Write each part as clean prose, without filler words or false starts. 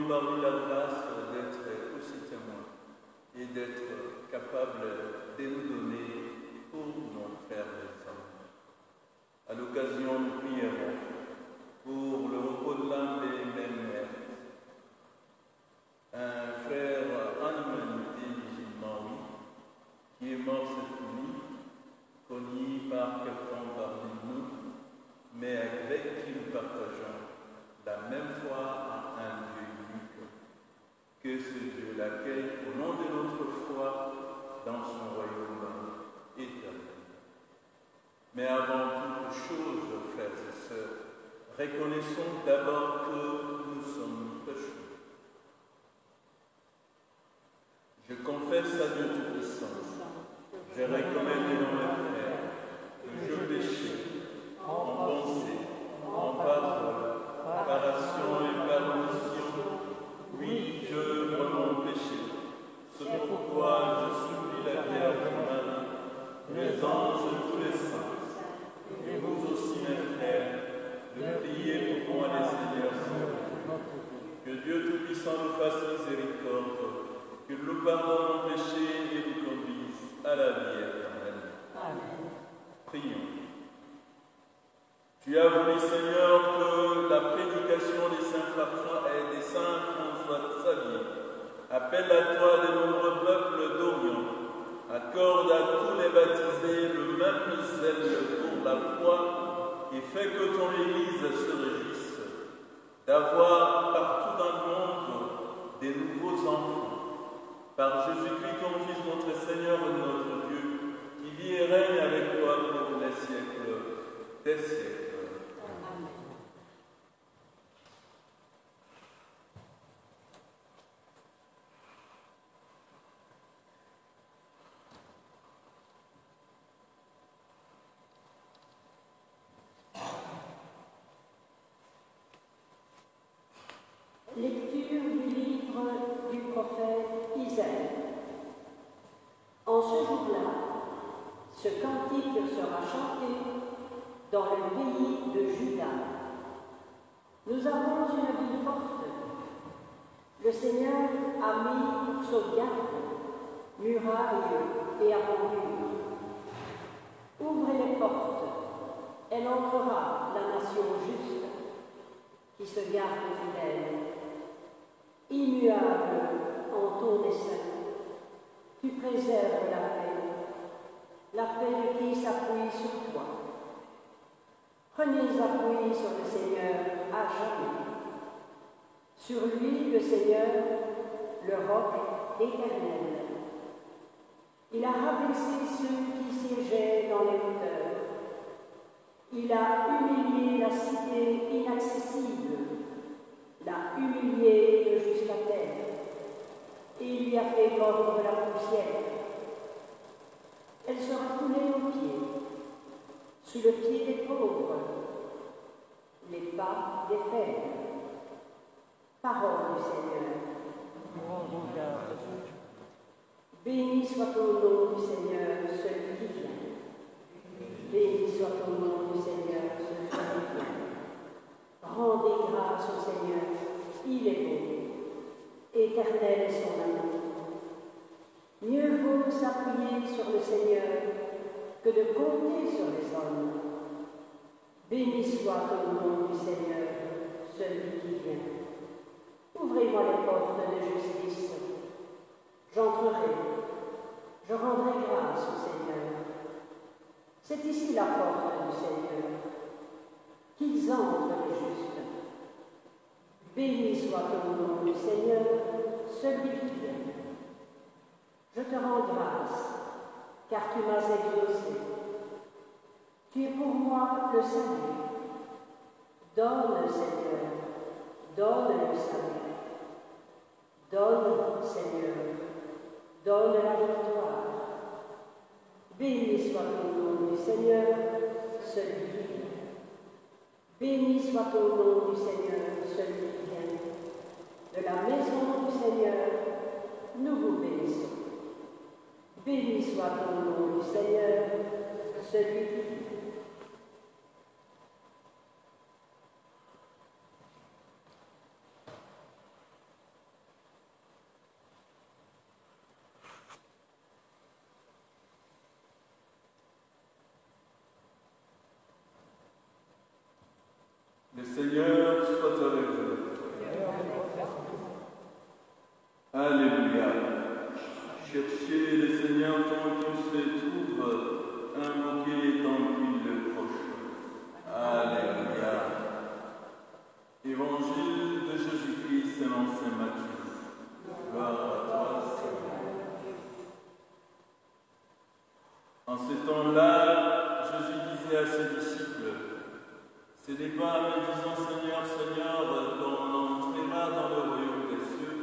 ayons par lui la grâce d'être aussi témoins et d'être capables de nous donner pour nos frères et hommes. À l'occasion, nous prierons pour le repos de l'âme des mêmes mères. Un frère en humanité musulman, oui, qui est mort cette nuit, connu par quelqu'un parmi nous, mais avec qui nous partageons la même foi à un Dieu unique. Que ce Dieu l'accueille au nom de notre foi dans son royaume éternel. Mais avant toute chose, frères et sœurs, reconnaissons d'abord que nous sommes pécheurs. Je confesse à Dieu Tout-Puissant, je reconnais devant mes frères que je péchais en pensée, en parole, par action et par omission. Oui, je mon péché. C'est pourquoi je supplie la Vierge Marie, les anges et tous les saints, et vous aussi mes frères, de prier pour moi les Seigneurs saints. Que Dieu Tout-Puissant nous fasse miséricorde, qu'il nous pardonne nos péchés et nous conduise à la vie éternelle. Amen. Prions. Tu as voulu, Seigneur, que la prédication des saints François Xavier appelle à toi de nombreux peuples d'Orient. Accorde à tous les baptisés le même zèle pour la foi et fais que ton Église se réjouisse d'avoir partout dans le monde des nouveaux enfants. Par Jésus-Christ, ton Fils, notre Seigneur et notre Dieu, qui vit et règne avec toi pour les siècles des siècles. Lecture du livre du prophète Isaïe. En ce jour-là, ce cantique sera chanté dans le pays de Juda. Nous avons une ville forte. Le Seigneur a mis pour sauvegarde murailles et aventures. Ouvrez les portes, elle entrera, la nation juste, qui se garde fidèle. Immuable en ton dessein, tu préserves la paix qui s'appuie sur toi. Prenez appui sur le Seigneur à jamais. Sur lui, le Seigneur, le roc éternel. Il a rabaissé ceux qui siégeaient dans les hauteurs. Il a humilié la cité inaccessible, l'a humiliée jusqu'à terre, et il lui a fait mordre la poussière. Elle sera foulée aux pieds, sous le pied des pauvres, les pas des faibles. Parole du Seigneur. Béni soit au nom du Seigneur celui qui vient. Béni soit au nom du Seigneur celui qui vient. Rendez grâce au Seigneur, il est beau, éternel est son amour. Mieux vaut s'appuyer sur le Seigneur que de compter sur les hommes. Béni soit au nom du Seigneur celui qui vient. Ouvrez-moi les portes de justice. J'entrerai, je rendrai grâce au Seigneur. C'est ici la porte du Seigneur. Qu'ils entrent les justes. Béni soit au nom du Seigneur, celui qui vient. Je te rends grâce, car tu m'as exaucé. Tu es pour moi le salut. Donne, Seigneur, donne le salut. Donne, Seigneur, donne la victoire. Béni soit au nom du Seigneur, celui qui vient. Béni soit au nom du Seigneur, celui qui vient. De la maison du Seigneur, nous vous bénissons. Béni soit au nom du Seigneur, celui qui vient. Seigneur, ton Dieu se trouve invoqué tant qu'il le proche. Alléluia. Évangile de Jésus-Christ selon saint Matthieu. Gloire à toi, Seigneur. En ce temps-là, Jésus disait à ses disciples, ce n'est pas en me disant Seigneur, Seigneur, qu'on entrera dans le royaume des cieux,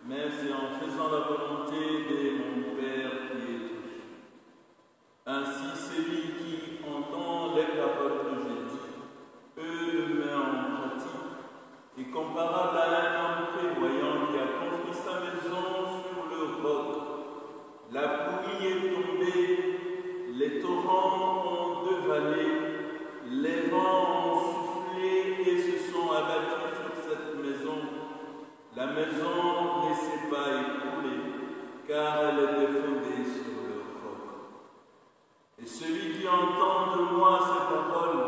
mais c'est en faisant la volonté de mon Père qui est aux cieux. Ainsi, celui qui entend les paroles que j'ai dites, le met en pratique, est comparable à un homme prévoyant qui a construit sa maison sur le roc. La pluie est tombée, les torrents ont dévalé, les vents ont soufflé et se sont abattus sur cette maison. La maison ne s'est pas écroulée, car elle était fondée sur le roc. Et celui qui entend de moi ces paroles,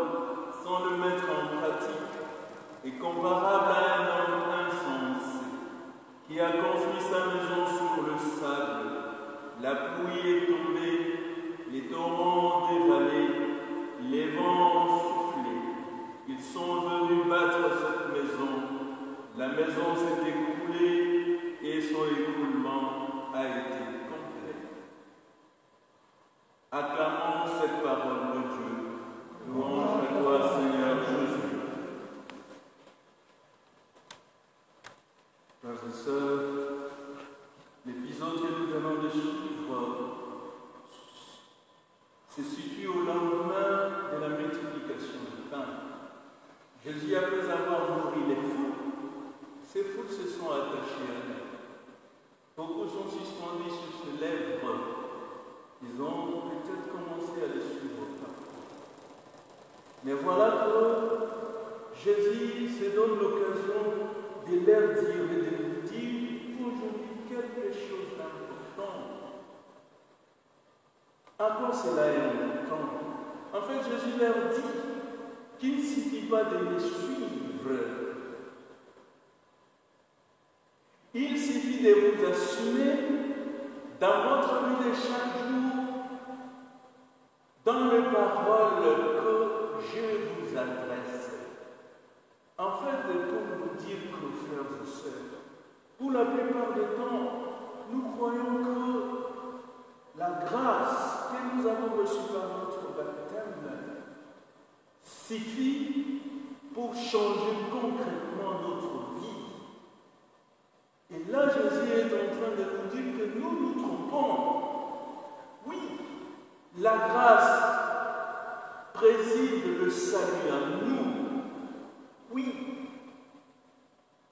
sans le mettre en pratique, est comparable à un homme insensé, qui a construit sa maison sur le sable. La pluie est tombée, les torrents ont dévalé, les vents ont soufflé. Ils sont venus battre cette maison. La maison s'est écroulée et son écroulement a été complet. Acclamons cette parole de Dieu. Louange à toi, Seigneur Jésus. Frères et sœurs, l'épisode que nous venons de suivre se situe au lendemain de la multiplication du pain. Jésus, après avoir nourri les foules, ces foules se sont attachées à lui. Beaucoup sont suspendus sur ses lèvres. Ils ont peut-être commencé à les suivre partout. Mais voilà que Jésus se donne l'occasion de leur dire et de nous dire aujourd'hui quelque chose d'important. À quoi cela est important? En fait, Jésus leur dit qu'il ne suffit pas de les suivre. Il suffit de vous assumer dans votre vie de chaque jour, dans les paroles que je vous adresse. En fait, pour vous dire que, frères et sœurs, pour la plupart du temps, nous croyons que la grâce que nous avons reçue par notre baptême suffit pour changer concrètement notre vie. Et là, Jésus est en train de nous dire que nous nous trompons. Oui, la grâce préside le salut en nous. Oui,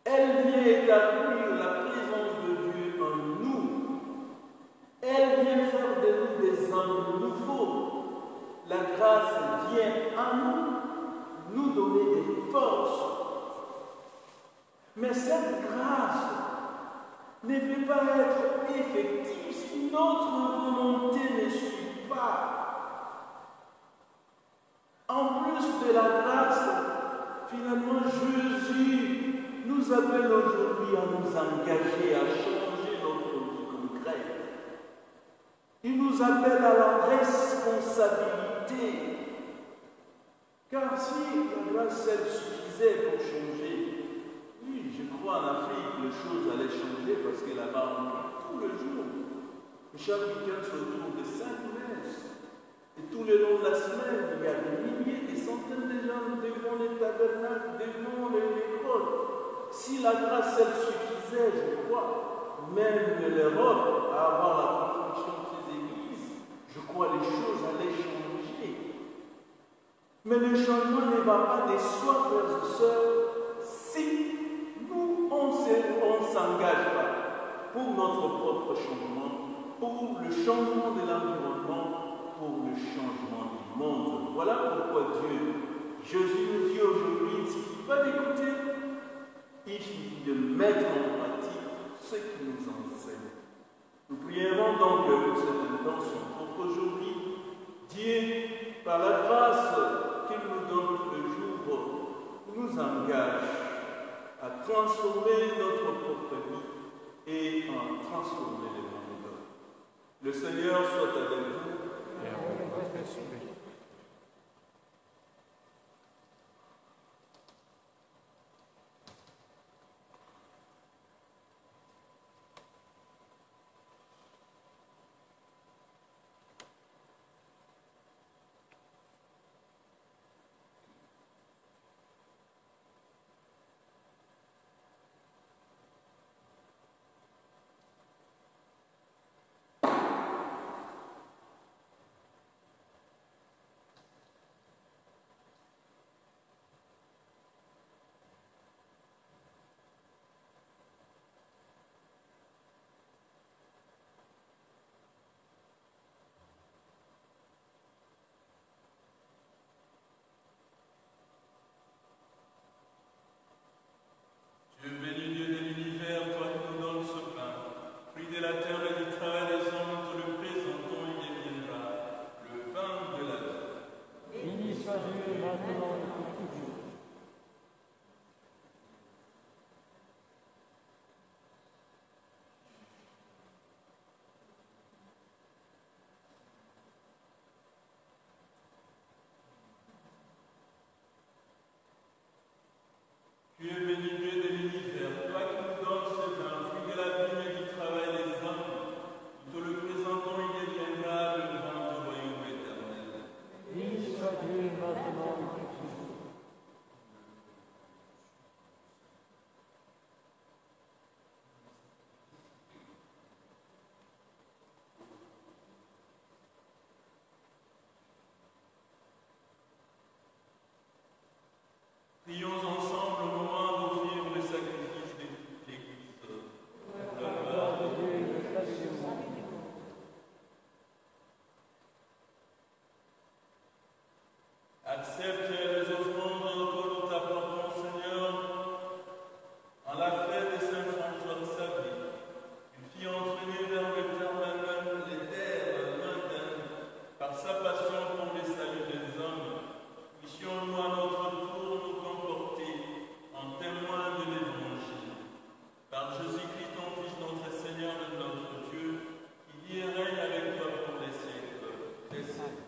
elle vient établir la présence de Dieu en nous. Elle vient faire de nous des hommes nouveaux. La grâce vient en nous donner des forces. Mais cette grâce ne peut pas être effective si notre volonté ne suit pas. En plus de la grâce, finalement, Jésus nous appelle aujourd'hui à nous engager, à changer notre vie concrète. Il nous appelle à la responsabilité. Car si la grâce, elle suffisait pour changer, oui, je crois en Afrique, les choses allaient changer parce que là-bas, on prie tous les jours. Et chaque week-end se retrouve de 5 messes. Et tout le long de la semaine, il y a des milliers, des centaines de gens devant les tabernacles, devant les grottes. Si la grâce, elle suffisait, je crois, même l'Europe, à avoir la construction de ces églises, je crois les choses allaient changer. Mais le changement ne va pas de soi, frères et sœurs, si nous, on ne s'engage pas pour notre propre changement, pour le changement de l'environnement, pour le changement du monde. Voilà pourquoi Jésus nous dit aujourd'hui, il ne suffit pas d'écouter, il suffit de mettre en pratique ce qu'il nous enseigne. Nous prierons donc pour cette intention, pour qu'aujourd'hui, Dieu, par la grâce qu'il nous donne tous les jours, nous engage à transformer notre propre vie et à transformer le monde. Le Seigneur soit avec vous. Et avec votre esprit. Dieu béni, Dieu de l'univers, toi qui nous donnes ce pain, fruit de la terre et du travail des hommes, nous te le présentons, il deviendra le pain de la vie. Béni soit Dieu maintenant et pour toujours. Tu es béni, Dieu de l'univers, toi qui nous donnes ce pain, fruit de la vigne et du travail des hommes, nous te le présentons, il deviendra le pain du royaume éternel. Béni soit Dieu maintenant et pour toujours. Prions ensemble au moment d'offrir le sacrifice de toute l'Église. La gloire de Dieu et le salut du monde. Accepte les offrandes que nous t'apportons, Seigneur, en la fête de Saint François de Xavier. Il fit entraîner vers l'éternel les terres lointaines par sa passion pour le salut des hommes. Puissions-nous à notre tour nous comporter en témoins de l'Évangile. Par Jésus-Christ, ton Fils, notre Seigneur et notre Dieu, qui vit et règne avec toi pour les siècles des siècles.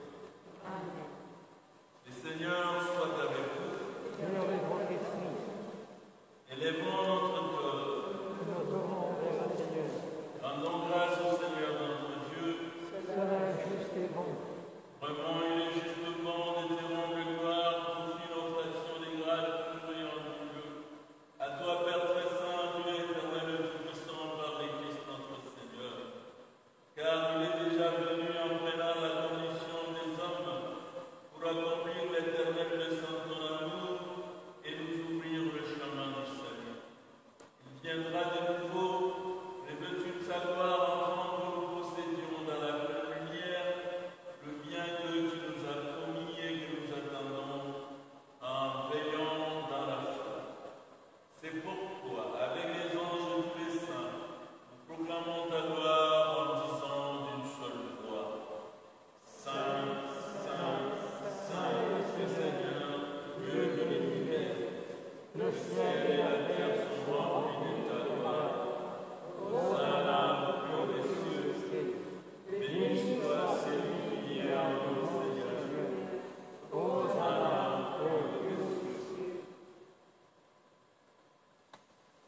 Amen. Le Seigneur soit avec vous. Et avec votre esprit. Élèvons notre cœur. Nous adorons envers le Seigneur. Rendons grâce au Seigneur notre Dieu. Cela est juste et bon. Vraiment, il est justement d'interrompre le gloire, poursuit notre action des grâces, toujours en Dieu. À toi, Père très saint, Dieu éternel, tout-puissant, par le Christ notre Seigneur. Car il est déjà venu en prenant la condition des hommes pour accomplir l'éternel dessein de ton amour et nous ouvrir le chemin du salut. Il viendra de nouveau, revêtu de sa gloire, afin que nous possédions dans la pleine lumière le bien que tu nous as promis et que nous attendons en veillant dans la foi. C'est pourquoi, avec les anges et tous les saints, nous proclamons ta gloire en disant d'une seule voix: Saint, Saint, Saint, est le Seigneur, Dieu de l'univers. Le ciel et la terre sont remplis de ta gloire. Hosanna au plus haut des cieux. Béni soit celui qui vient au nom du Seigneur. Hosanna au plus haut des cieux.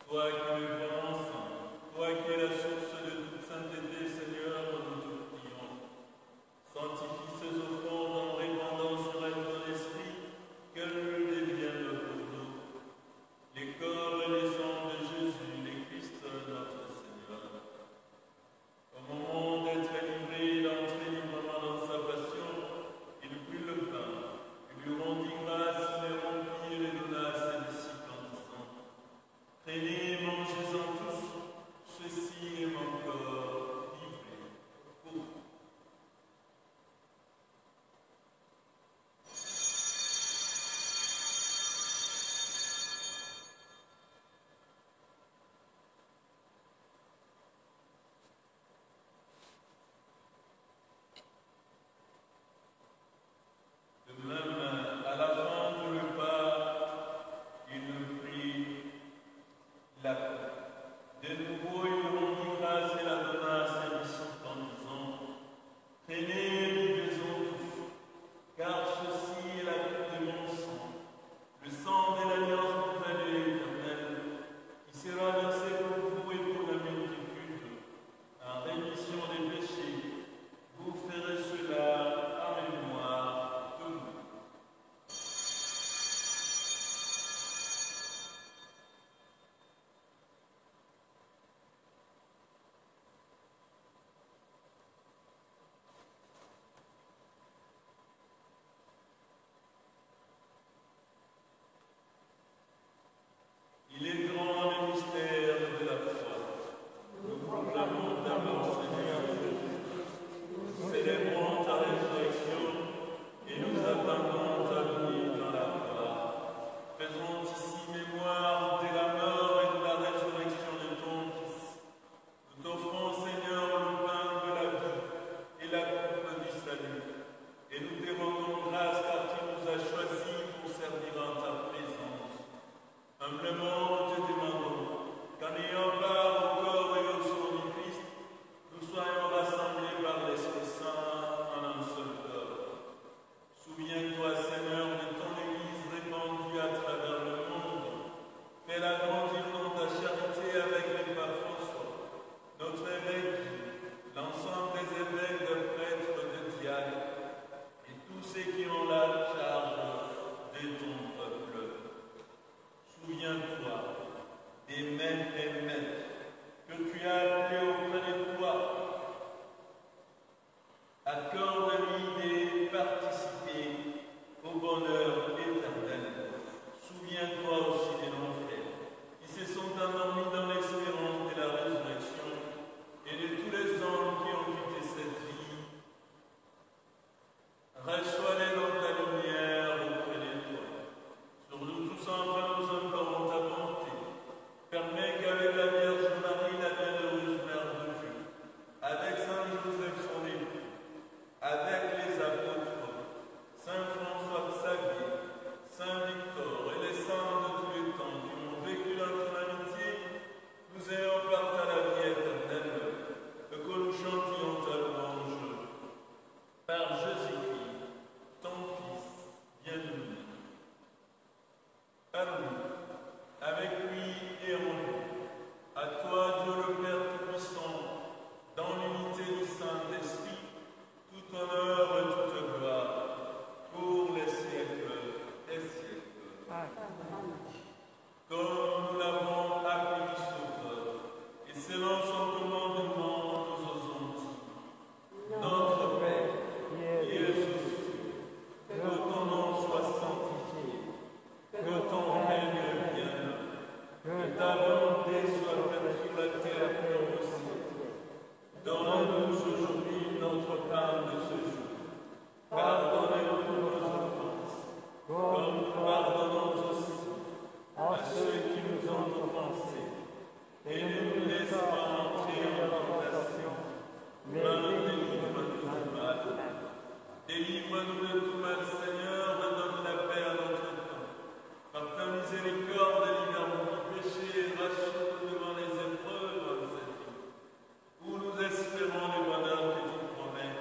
Toi qui es vraiment saint, toi qui es la source de toute sainteté, Seigneur, nous te prions. Sanctifie ces offrandes en répandant sur elles ton esprit, qu'elles deviennent pour nous les corps par lui, avec lui et en lui. À toi, Dieu le Père Tout-Puissant, dans l'unité du Saint-Esprit, tout honneur et toute gloire, pour les siècles des siècles. Comme nous l'avons appelé du Sauveur, et selon son commandement, nous osons dire, notre Père, qui es aux cieux, que ton nom soit sanctifié, que ton règne vienne, que ta volonté soit faite sur la terre comme au ciel. Donne-nous aujourd'hui notre pain de ce jour. Pardonnez-nous nos offenses, comme nous pardonnons aussi à ceux qui nous ont offensés. Et ne nous laisse pas entrer en tentation, mais délivre-nous du mal. Délivre-nous de tout mal, Seigneur, et donne la paix à notre temps. Par ta miséricorde, délivre-nous du péché et rachète-nous devant les épreuves de cette vie, où nous espérons le bonheur que tu promets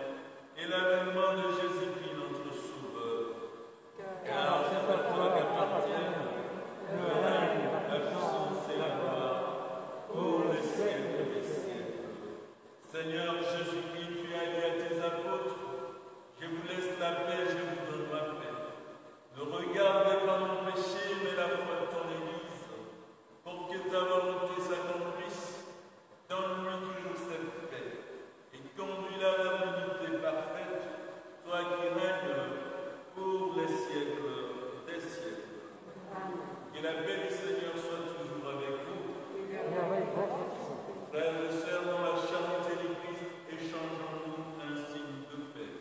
et l'avènement de Jésus-Christ, notre Sauveur. Car c'est à toi qu'appartiennent le règne, la puissance et la gloire, pour les siècles des siècles. Seigneur Jésus-Christ, tu as dit à tes apôtres, je vous laisse la paix, je vous donne ma paix. Ne regardez pas mon péché, mais la foi de ton Église, pour que ta volonté s'accomplisse. Donne-lui toujours cette paix, et conduis-la vers l'unité parfaite, toi qui règnes pour les siècles des siècles. Que la paix du Seigneur soit toujours avec vous. Frères et sœurs, dans la charité du Christ, échangeons-nous un signe de paix.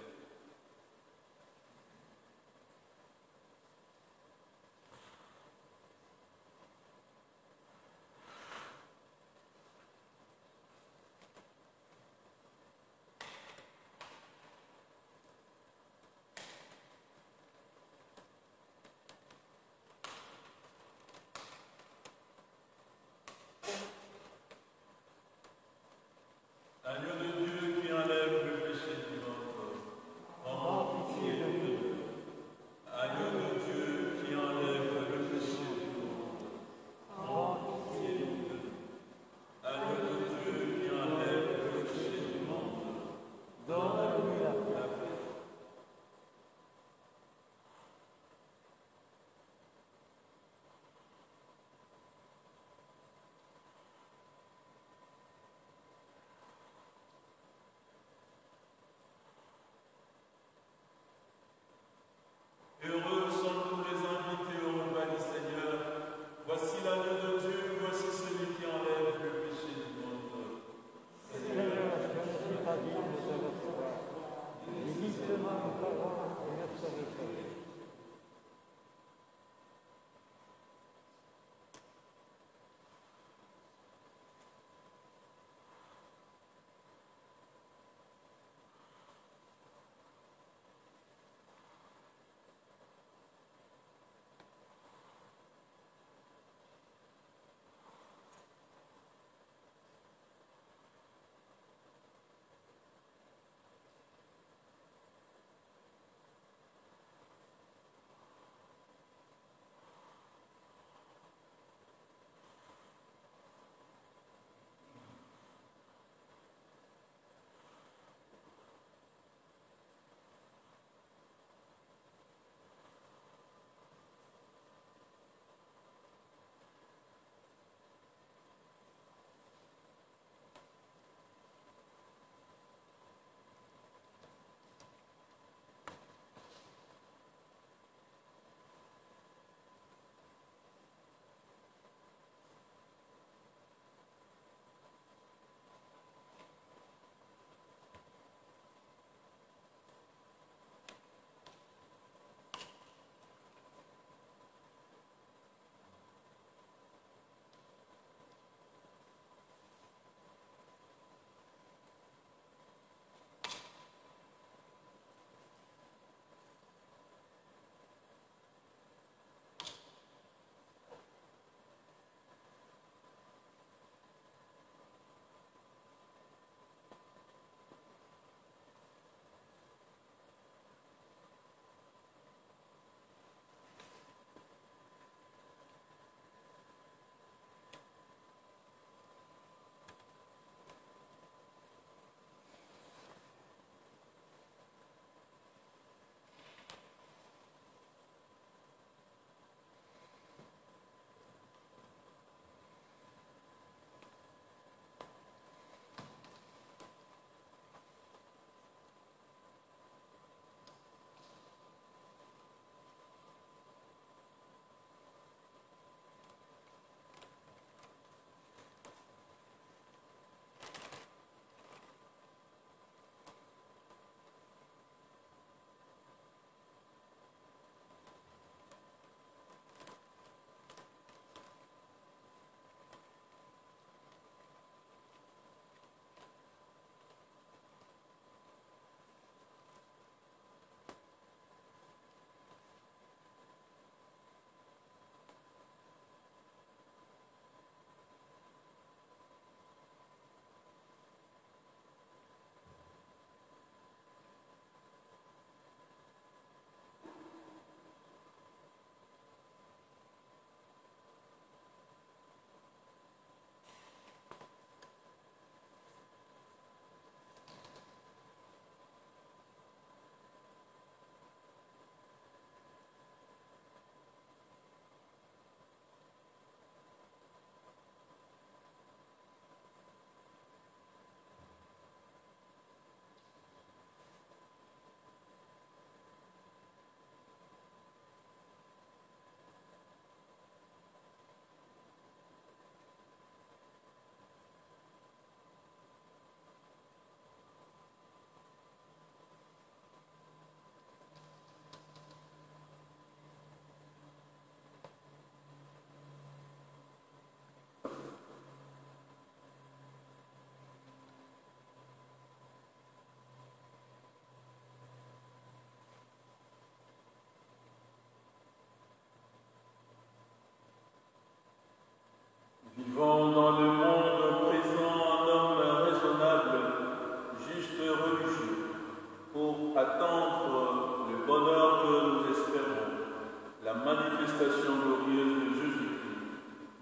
manifestation glorieuse de Jésus-Christ,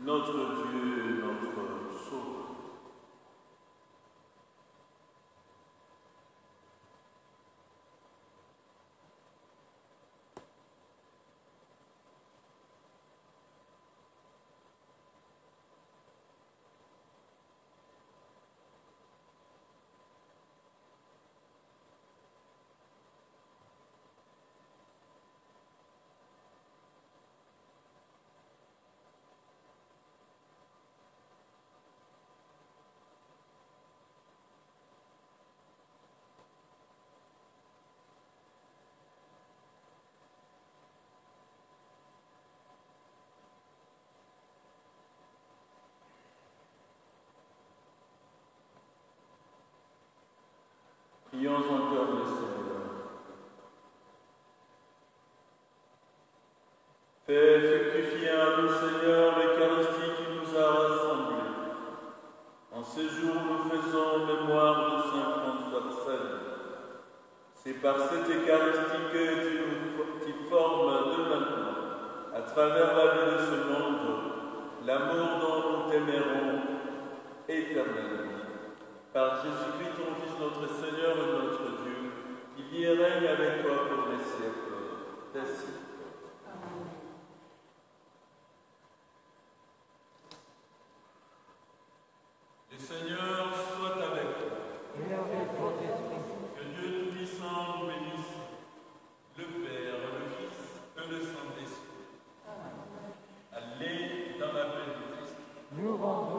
notre Dieu et notre Sauveur. Prions encore le Seigneur. Fais fructifier à nous, Seigneur, l'Eucharistie qui nous a rassemblés. En ce jour, nous faisons mémoire de Saint François de Sales. C'est par cette Eucharistie que tu formes de maintenant, à travers la vie de ce monde, l'amour dont nous t'aimerons éternellement. Par Jésus-Christ, ton Fils, notre Seigneur et notre Dieu, qui vit et règne avec toi pour les siècles des siècles. Amen. Le Seigneur soit avec vous. Et avec votre esprit. Que Dieu Tout-Puissant nous bénisse, le Père, le Fils et le Saint-Esprit. Allez dans la paix du Christ. Nous rendons